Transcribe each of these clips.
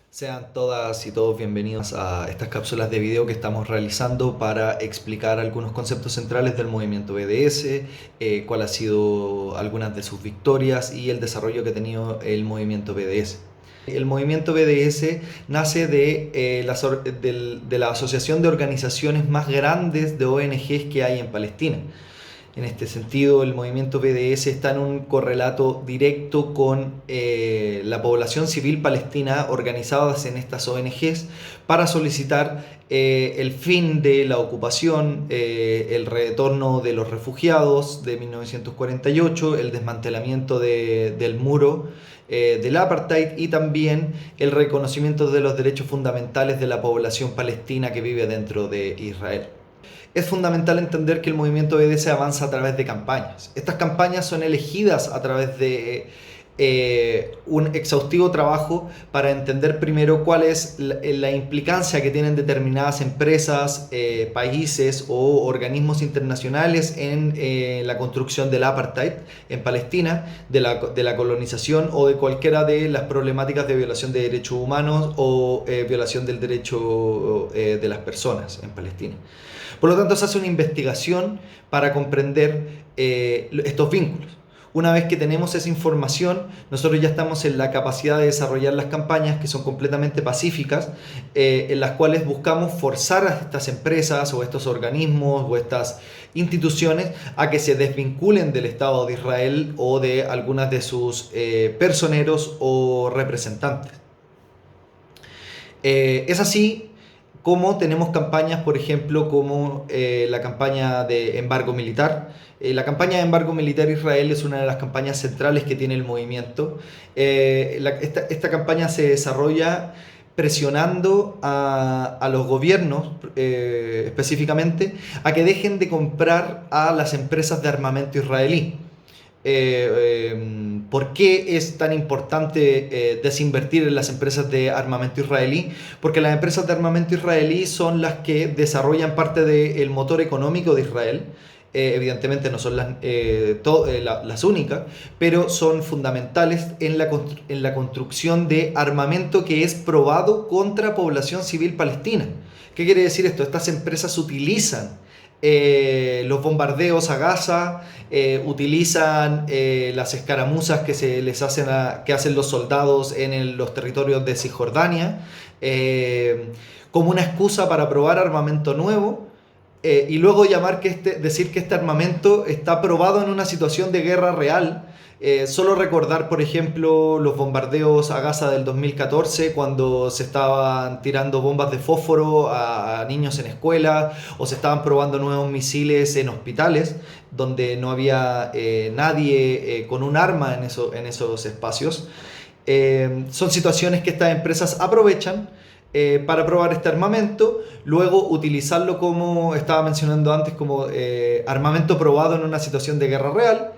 Sean todas y todos bienvenidos a estas cápsulas de video que estamos realizando para explicar algunos conceptos centrales del movimiento BDS, cuál ha sido algunas de sus victorias y el desarrollo que ha tenido el movimiento BDS. El movimiento BDS nace de la asociación de organizaciones más grandes de ONGs que hay en Palestina. En este sentido, el movimiento BDS está en un correlato directo con la población civil palestina organizadas en estas ONGs para solicitar el fin de la ocupación, el retorno de los refugiados de 1948, el desmantelamiento del muro del apartheid y también el reconocimiento de los derechos fundamentales de la población palestina que vive dentro de Israel. Es fundamental entender que el movimiento BDS avanza a través de campañas. Estas campañas son elegidas a través de un exhaustivo trabajo para entender primero cuál es la implicancia que tienen determinadas empresas, países o organismos internacionales en la construcción del apartheid en Palestina, de la colonización o de cualquiera de las problemáticas de violación de derechos humanos o violación del derecho de las personas en Palestina. Por lo tanto, se hace una investigación para comprender estos vínculos. Una vez que tenemos esa información, nosotros ya estamos en la capacidad de desarrollar las campañas que son completamente pacíficas, en las cuales buscamos forzar a estas empresas o estos organismos o estas instituciones a que se desvinculen del Estado de Israel o de algunas de sus personeros o representantes. Es así como tenemos campañas, por ejemplo, como la campaña de embargo militar. La campaña de embargo militar Israel es una de las campañas centrales que tiene el movimiento. Esta campaña se desarrolla presionando a los gobiernos específicamente a que dejen de comprar a las empresas de armamento israelí. ¿Por qué es tan importante desinvertir en las empresas de armamento israelí? Porque las empresas de armamento israelí son las que desarrollan parte del motor económico de Israel. Evidentemente no son las únicas, pero son fundamentales en la construcción de armamento que es probado contra población civil palestina. ¿Qué quiere decir esto? Estas empresas utilizan los bombardeos a Gaza, utilizan las escaramuzas que que hacen los soldados en los territorios de Cisjordania como una excusa para probar armamento nuevo y luego decir que este armamento está probado en una situación de guerra real. Solo recordar, por ejemplo, los bombardeos a Gaza del 2014, cuando se estaban tirando bombas de fósforo a niños en escuelas, o se estaban probando nuevos misiles en hospitales, donde no había nadie con un arma en esos espacios. Son situaciones que estas empresas aprovechan para probar este armamento, luego utilizarlo, como estaba mencionando antes, como armamento probado en una situación de guerra real.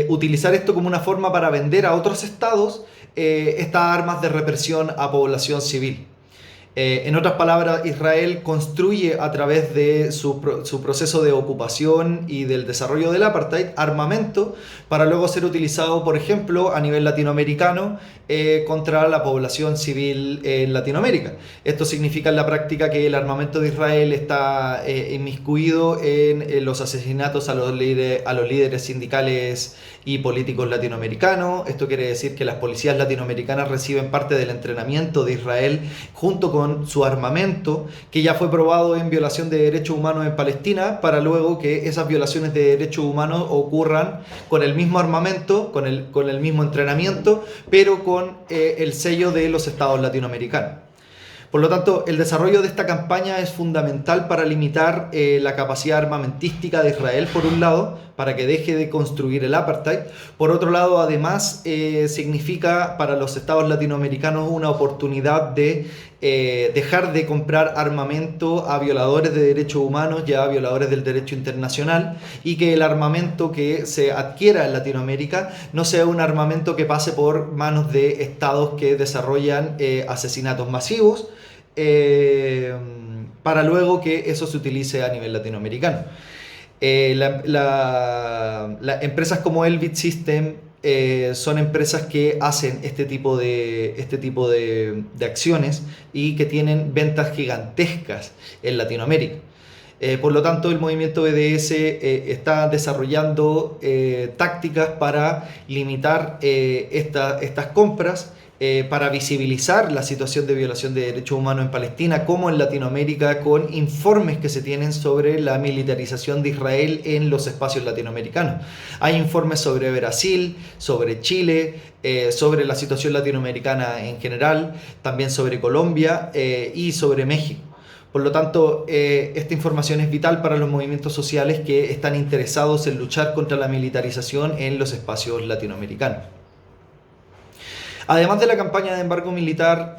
Utilizar esto como una forma para vender a otros estados estas armas de represión a población civil. En otras palabras, Israel construye a través de su proceso de ocupación y del desarrollo del apartheid armamento para luego ser utilizado, por ejemplo, a nivel latinoamericano contra la población civil en Latinoamérica. Esto significa en la práctica que el armamento de Israel está inmiscuido en los asesinatos a los líderes sindicales y políticos latinoamericanos. Esto quiere decir que las policías latinoamericanas reciben parte del entrenamiento de Israel junto con su armamento, que ya fue probado en violación de derechos humanos en Palestina, para luego que esas violaciones de derechos humanos ocurran con el mismo armamento, con el mismo entrenamiento, pero con el sello de los estados latinoamericanos. Por lo tanto, el desarrollo de esta campaña es fundamental para limitar la capacidad armamentística de Israel, por un lado, para que deje de construir el apartheid. Por otro lado, además, significa para los estados latinoamericanos una oportunidad de dejar de comprar armamento a violadores de derechos humanos y a violadores del derecho internacional, y que el armamento que se adquiera en Latinoamérica no sea un armamento que pase por manos de estados que desarrollan asesinatos masivos, para luego que eso se utilice a nivel latinoamericano. Empresas como Elbit System son empresas que hacen este tipo de acciones y que tienen ventas gigantescas en Latinoamérica. Por lo tanto, el movimiento BDS está desarrollando tácticas para limitar estas compras, para visibilizar la situación de violación de derechos humanos en Palestina, como en Latinoamérica, con informes que se tienen sobre la militarización de Israel en los espacios latinoamericanos. Hay informes sobre Brasil, sobre Chile, sobre la situación latinoamericana en general, también sobre Colombia y sobre México. Por lo tanto, esta información es vital para los movimientos sociales que están interesados en luchar contra la militarización en los espacios latinoamericanos. Además de la campaña de embargo militar,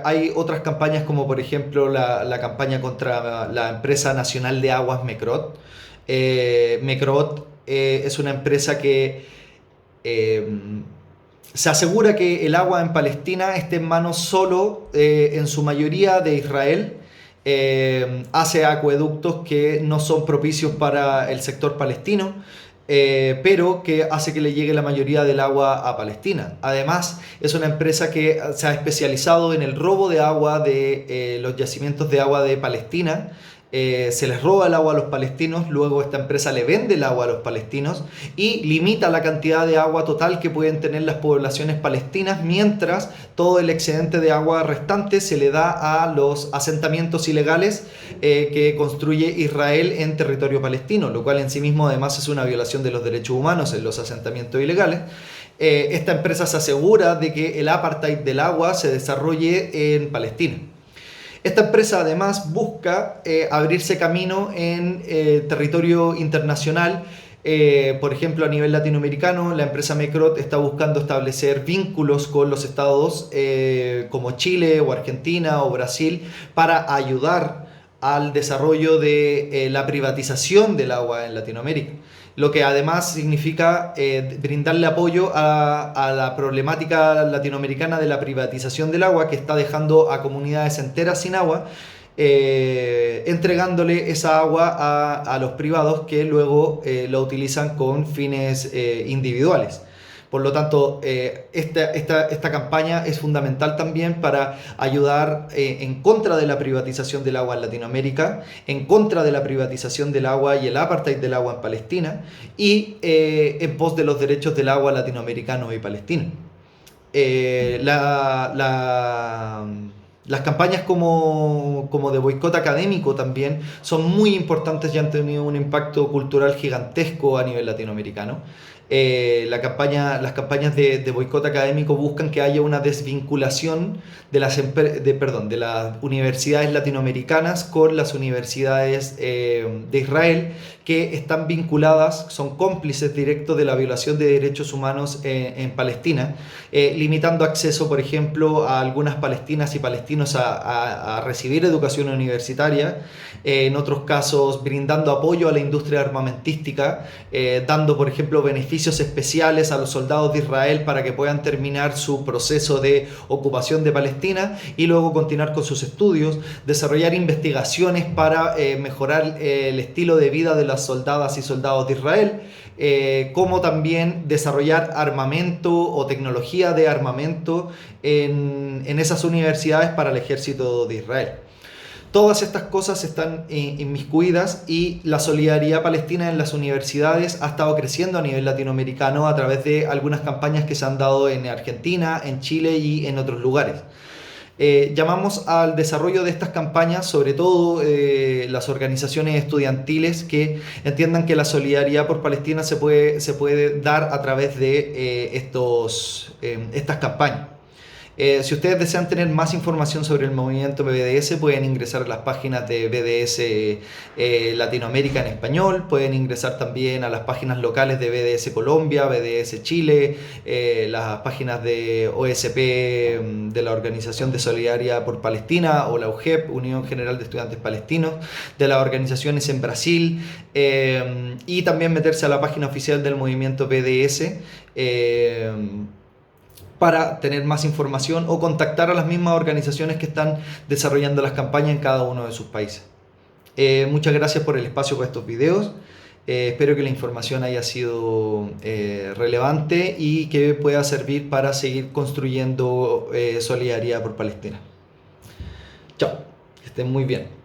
hay otras campañas como por ejemplo la campaña contra la empresa nacional de aguas MECROT. MECROT es una empresa que se asegura que el agua en Palestina esté en manos solo, en su mayoría, de Israel. Hace acueductos que no son propicios para el sector palestino, pero que hace que le llegue la mayoría del agua a Palestina. Además, es una empresa que se ha especializado en el robo de agua de los yacimientos de agua de Palestina. Se les roba el agua a los palestinos, luego esta empresa le vende el agua a los palestinos y limita la cantidad de agua total que pueden tener las poblaciones palestinas, mientras todo el excedente de agua restante se le da a los asentamientos ilegales que construye Israel en territorio palestino, lo cual en sí mismo además es una violación de los derechos humanos en los asentamientos ilegales. Esta empresa se asegura de que el apartheid del agua se desarrolle en Palestina. Esta empresa además busca abrirse camino en territorio internacional. Por ejemplo, a nivel latinoamericano, la empresa MECROT está buscando establecer vínculos con los estados como Chile o Argentina o Brasil para ayudar al desarrollo de la privatización del agua en Latinoamérica. Lo que además significa brindarle apoyo a la problemática latinoamericana de la privatización del agua, que está dejando a comunidades enteras sin agua, entregándole esa agua a los privados que luego la utilizan con fines individuales. Por lo tanto, esta campaña es fundamental también para ayudar en contra de la privatización del agua en Latinoamérica, en contra de la privatización del agua y el apartheid del agua en Palestina, y en pos de los derechos del agua latinoamericano y palestino. Las campañas como de boicot académico también son muy importantes y han tenido un impacto cultural gigantesco a nivel latinoamericano. Las campañas de boicot académico buscan que haya una desvinculación de las universidades latinoamericanas con las universidades de Israel, que están vinculadas, son cómplices directos de la violación de derechos humanos en Palestina, limitando acceso, por ejemplo, a algunas palestinas y palestinos a recibir educación universitaria, en otros casos brindando apoyo a la industria armamentística, dando, por ejemplo, beneficios especiales a los soldados de Israel para que puedan terminar su proceso de ocupación de Palestina y luego continuar con sus estudios, desarrollar investigaciones para mejorar el estilo de vida de las soldadas y soldados de Israel, como también desarrollar armamento o tecnología de armamento en esas universidades para el ejército de Israel. Todas estas cosas están inmiscuidas y la solidaridad palestina en las universidades ha estado creciendo a nivel latinoamericano a través de algunas campañas que se han dado en Argentina, en Chile y en otros lugares. Llamamos al desarrollo de estas campañas, sobre todo las organizaciones estudiantiles, que entiendan que la solidaridad por Palestina se puede dar a través de estas campañas. Si ustedes desean tener más información sobre el movimiento BDS, pueden ingresar a las páginas de BDS Latinoamérica en español, pueden ingresar también a las páginas locales de BDS Colombia, BDS Chile, las páginas de OSP, de la Organización de Solidaridad por Palestina, o la UGEP, Unión General de Estudiantes Palestinos, de las organizaciones en Brasil, y también meterse a la página oficial del movimiento BDS, para tener más información o contactar a las mismas organizaciones que están desarrollando las campañas en cada uno de sus países. Muchas gracias por el espacio para estos videos Espero que la información haya sido relevante y que pueda servir para seguir construyendo solidaridad por Palestina. Chao, que estén muy bien.